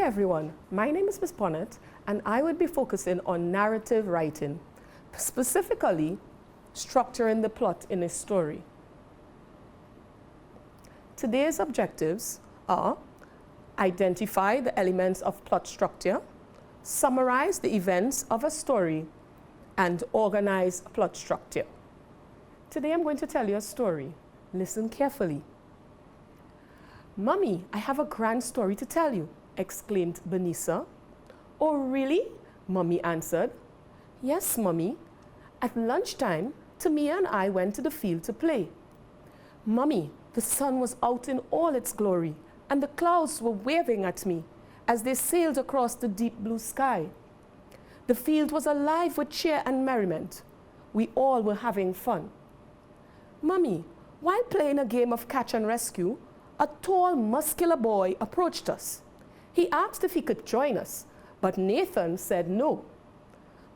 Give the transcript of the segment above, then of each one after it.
everyone, my name is Ms. Bonnet and I would be focusing on narrative writing, specifically structuring the plot in a story. Today's objectives are identify the elements of plot structure, summarize the events of a story, and organize plot structure. Today I'm going to tell you a story. Listen carefully. "Mummy, I have a grand story to tell you," exclaimed Benisa. "Oh, really?" Mummy answered. "Yes, Mummy. At lunchtime, Tamia and I went to the field to play. Mummy, the sun was out in all its glory, and the clouds were waving at me as they sailed across the deep blue sky. The field was alive with cheer and merriment. We all were having fun. Mummy, while playing a game of catch and rescue, a tall, muscular boy approached us. He asked if he could join us, but Nathan said no.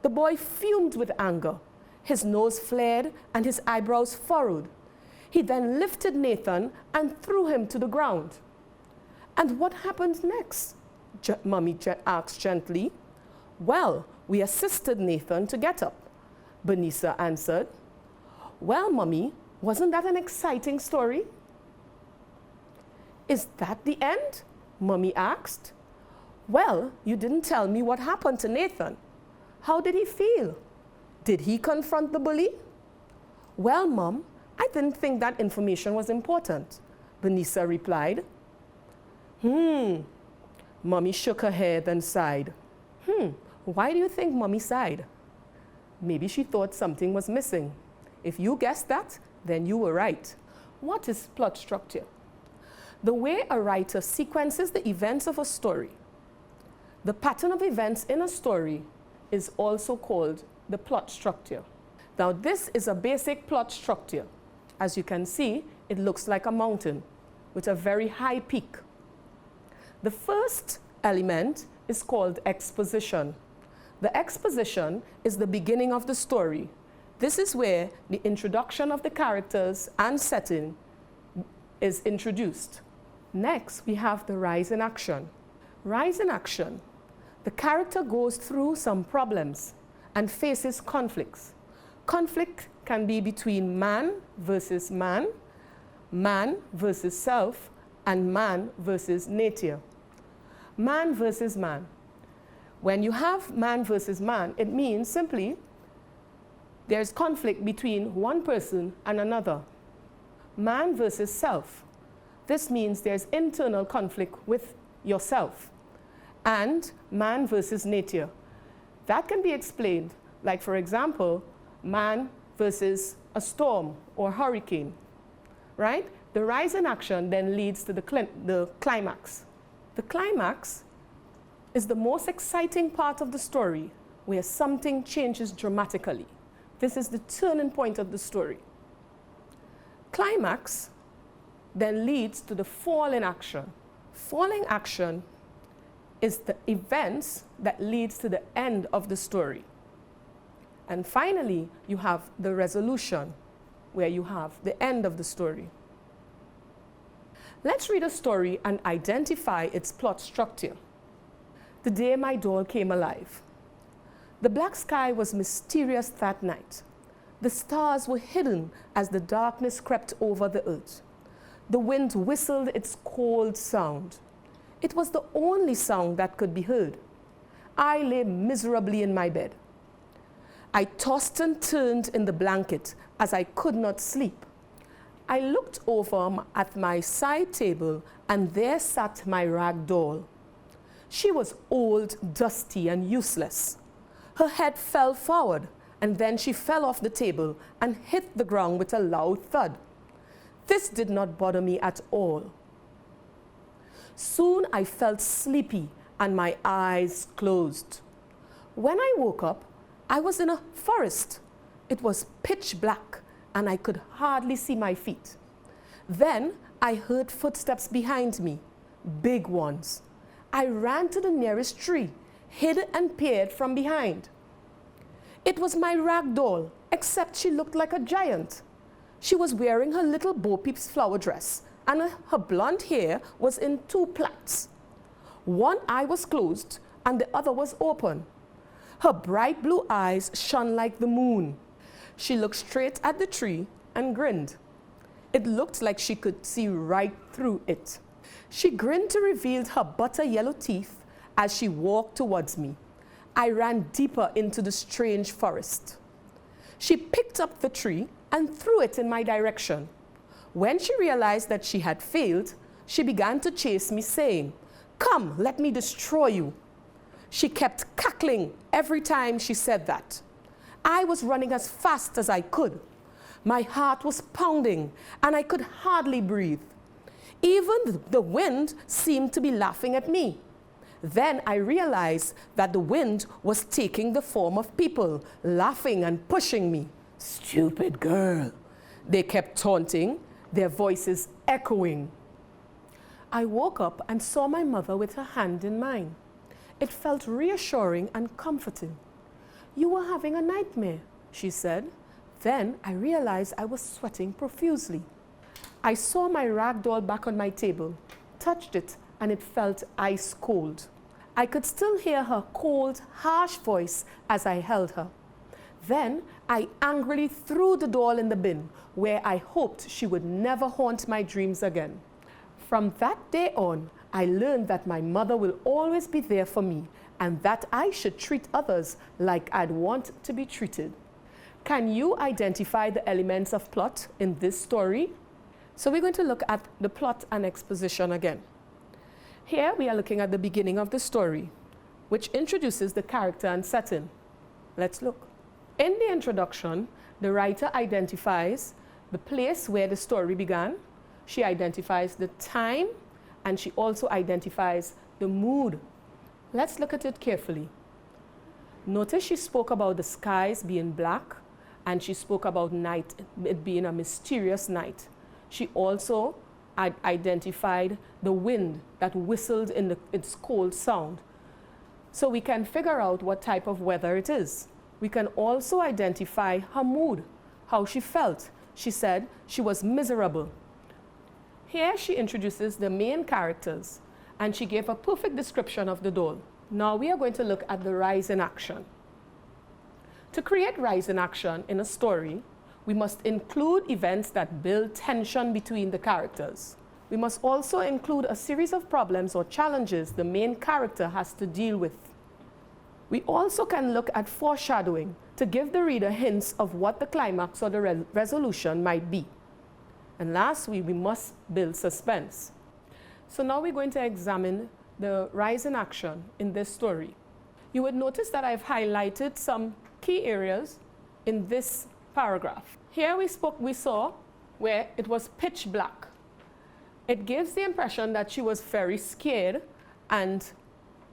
The boy fumed with anger. His nose flared and his eyebrows furrowed. He then lifted Nathan and threw him to the ground." "And what happened next?" Mummy asked gently. "Well, we assisted Nathan to get up," Benisa answered. "Well, Mummy, wasn't that an exciting story?" "Is that the end?" Mummy asked. "Well, you didn't tell me what happened to Nathan. How did he feel? Did he confront the bully?" "Well, Mum, I didn't think that information was important," Benisa replied. Mummy shook her head and sighed. Why do you think Mummy sighed? Maybe she thought something was missing. If you guessed that, then you were right. What is plot structure? The way a writer sequences the events of a story. The pattern of events in a story is also called the plot structure. Now, this is a basic plot structure. As you can see, it looks like a mountain with a very high peak. The first element is called exposition. The exposition is the beginning of the story. This is where the introduction of the characters and setting is introduced. Next, we have the rise in action. Rise in action. The character goes through some problems and faces conflicts. Conflict can be between man versus man, man versus self, and man versus nature. Man versus man. When you have man versus man, it means simply there's conflict between one person and another. Man versus self. This means there's internal conflict with yourself. And man versus nature. That can be explained, like for example, man versus a storm or hurricane, right? The rise in action then leads to the climax. The climax is the most exciting part of the story where something changes dramatically. This is the turning point of the story. Climax then leads to the fall in action. Falling action is the events that leads to the end of the story. And finally, you have the resolution, where you have the end of the story. Let's read a story and identify its plot structure. The day my doll came alive. The black sky was mysterious that night. The stars were hidden as the darkness crept over the earth. The wind whistled its cold sound. It was the only sound that could be heard. I lay miserably in my bed. I tossed and turned in the blanket as I could not sleep. I looked over at my side table and there sat my rag doll. She was old, dusty, and useless. Her head fell forward and then she fell off the table and hit the ground with a loud thud. This did not bother me at all. Soon I felt sleepy and my eyes closed. When I woke up, I was in a forest. It was pitch black and I could hardly see my feet. Then I heard footsteps behind me, big ones. I ran to the nearest tree, hid and peered from behind. It was my rag doll, except she looked like a giant. She was wearing her little Bo Peep's flower dress and her blonde hair was in two plaits. One eye was closed and the other was open. Her bright blue eyes shone like the moon. She looked straight at the tree and grinned. It looked like she could see right through it. She grinned to reveal her butter yellow teeth as she walked towards me. I ran deeper into the strange forest. She picked up the tree and threw it in my direction. When she realized that she had failed, she began to chase me, saying, "Come, let me destroy you." She kept cackling every time she said that. I was running as fast as I could. My heart was pounding and I could hardly breathe. Even the wind seemed to be laughing at me. Then I realized that the wind was taking the form of people, laughing and pushing me. "Stupid girl," they kept taunting, their voices echoing. I woke up and saw my mother with her hand in mine. It felt reassuring and comforting. "You were having a nightmare," she said. Then I realized I was sweating profusely. I saw my rag doll back on my table, touched it, and it felt ice cold. I could still hear her cold, harsh voice as I held her. Then I angrily threw the doll in the bin, where I hoped she would never haunt my dreams again. From that day on, I learned that my mother will always be there for me and that I should treat others like I'd want to be treated. Can you identify the elements of plot in this story? So we're going to look at the plot and exposition again. Here we are looking at the beginning of the story, which introduces the character and setting. Let's look. In the introduction, the writer identifies the place where the story began. She identifies the time, and she also identifies the mood. Let's look at it carefully. Notice she spoke about the skies being black, and she spoke about night, it being a mysterious night. She also identified the wind that whistled in its cold sound. So we can figure out what type of weather it is. We can also identify her mood, how she felt. She said she was miserable. Here she introduces the main characters, and she gave a perfect description of the doll. Now we are going to look at the rise in action. To create rise in action in a story, we must include events that build tension between the characters. We must also include a series of problems or challenges the main character has to deal with. We also can look at foreshadowing to give the reader hints of what the climax or the resolution might be. And lastly, we must build suspense. So now we're going to examine the rise in action in this story. You would notice that I've highlighted some key areas in this paragraph. Here we saw where it was pitch black. It gives the impression that she was very scared, and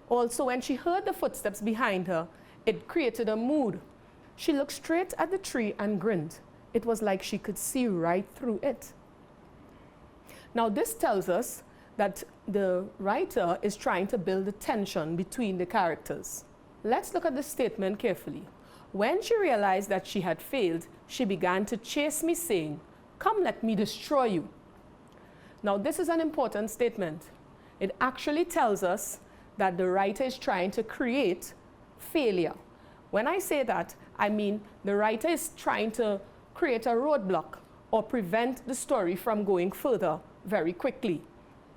also when she heard the footsteps behind her, it created a mood. She looked straight at the tree and grinned. It was like she could see right through it. Now this tells us that the writer is trying to build a tension between the characters. Let's look at the statement carefully. When she realized that she had failed, she began to chase me, saying, "Come, let me destroy you." Now this is an important statement. It actually tells us that the writer is trying to create failure. When I say that, I mean the writer is trying to create a roadblock or prevent the story from going further very quickly.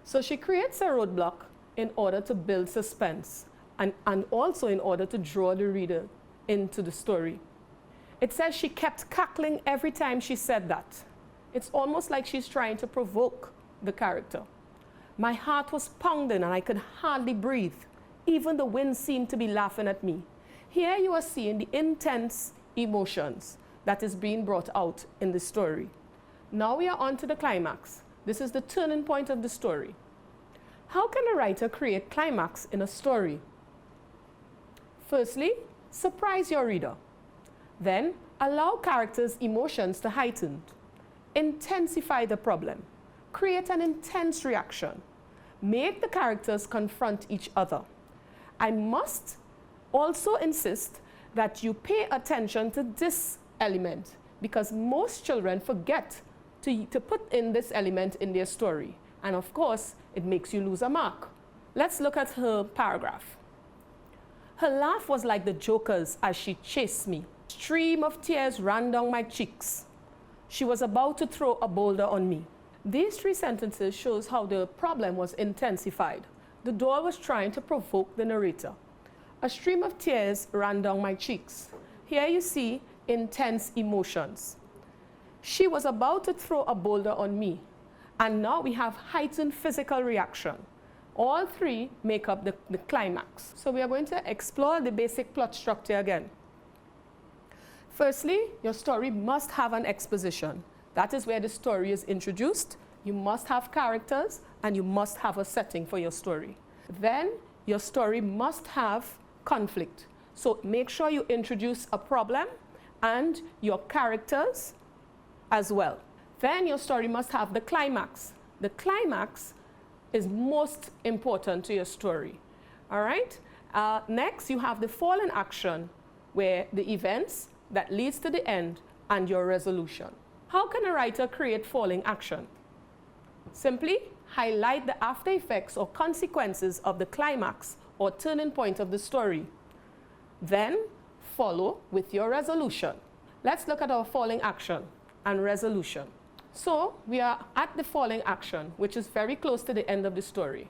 So she creates a roadblock in order to build suspense and also in order to draw the reader into the story. It says she kept cackling every time she said that. It's almost like she's trying to provoke the character. My heart was pounding and I could hardly breathe. Even the wind seemed to be laughing at me. Here you are seeing the intense emotions that is being brought out in the story. Now we are on to the climax. This is the turning point of the story. How can a writer create climax in a story? Firstly, surprise your reader. Then, allow characters' emotions to heighten. Intensify the problem. Create an intense reaction. Make the characters confront each other. I must also insist that you pay attention to this element, because most children forget to put in this element in their story. And of course, it makes you lose a mark. Let's look at her paragraph. Her laugh was like the Joker's as she chased me. Stream of tears ran down my cheeks. She was about to throw a boulder on me. These 3 sentences shows how the problem was intensified. The doll was trying to provoke the narrator. A stream of tears ran down my cheeks. Here you see intense emotions. She was about to throw a boulder on me. And now we have heightened physical reaction. All 3 make up the climax. So we are going to explore the basic plot structure again. Firstly, your story must have an exposition. That is where the story is introduced. You must have characters and you must have a setting for your story. Then your story must have conflict. So make sure you introduce a problem and your characters as well. Then your story must have the climax. The climax is most important to your story. All right? Next, you have the fallen action, where the events that leads to the end and your resolution. How can a writer create falling action? Simply highlight the after effects or consequences of the climax or turning point of the story. Then follow with your resolution. Let's look at our falling action and resolution. So we are at the falling action, which is very close to the end of the story.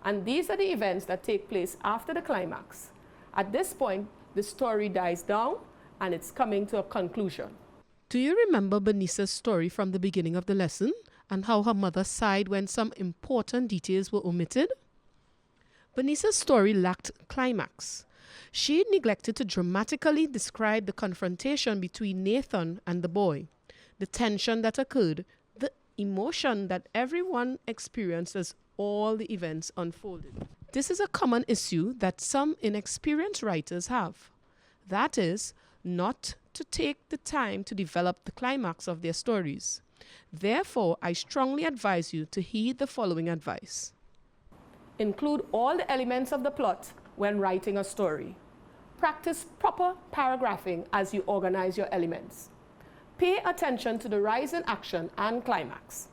And these are the events that take place after the climax. At this point, the story dies down and it's coming to a conclusion. Do you remember Bernice's story from the beginning of the lesson and how her mother sighed when some important details were omitted? Bernice's story lacked climax. She neglected to dramatically describe the confrontation between Nathan and the boy, the tension that occurred, the emotion that everyone experienced as all the events unfolded. This is a common issue that some inexperienced writers have. That is, not to take the time to develop the climax of their stories. Therefore, I strongly advise you to heed the following advice. Include all the elements of the plot when writing a story. Practice proper paragraphing as you organize your elements. Pay attention to the rise in action and climax.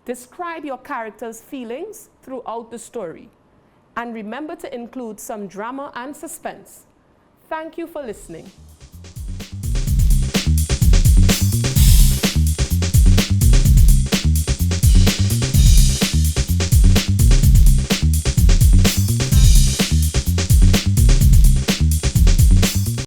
Describe your characters' feelings throughout the story. And remember to include some drama and suspense. Thank you for listening.